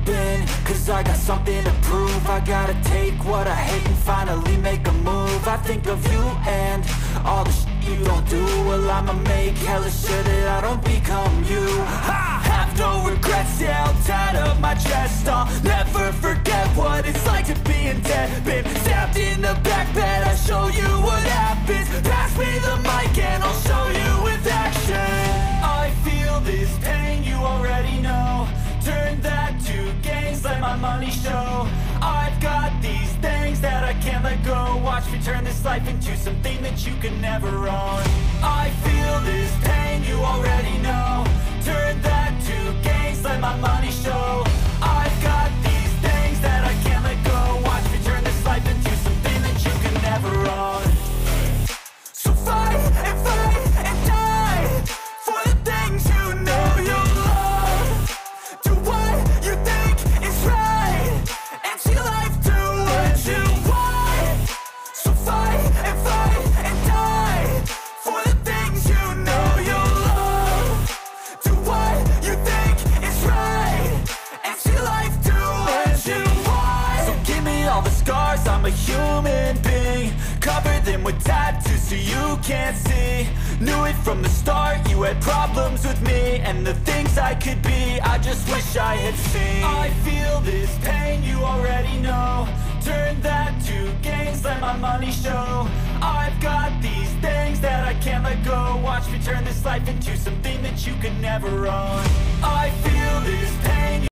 been, cause I got something to prove. I gotta take what I hate and finally make a move. I think of you and all the shit you don't do. Well, I'ma make hella sure that I don't become you. I have no regrets, yeah, I'll tie up my chest. I'll never forget what it's like to be in debt. Been stabbed in the back bed, I'll show you what happens. Pass me the mic and I'll show you with action. I feel this pain, you already know. Turn that to gains, let my money show. I've got these things that I can't let go. Watch me turn this life into something that you can never own. I feel this pain, you already know. Turn that to gains, let my money show. I've got these things that I can't let go. Watch me turn this life into something that you can never own. So fight and die for the things you know you love. Do what you think is right, and see life do what you want. So fight and die for the things you know you love. Do what you think is right, and see life do what you want. So give me all the scars, I'm a human being. Cover them with tattoos so you can't see. Knew it from the start, you had problems with me and the things I could be, I just wish I had seen. I feel this pain, you already know. Turn that to gains, let my money show. I've got these things that I can't let go. Watch me turn this life into something that you can never own. I feel this pain.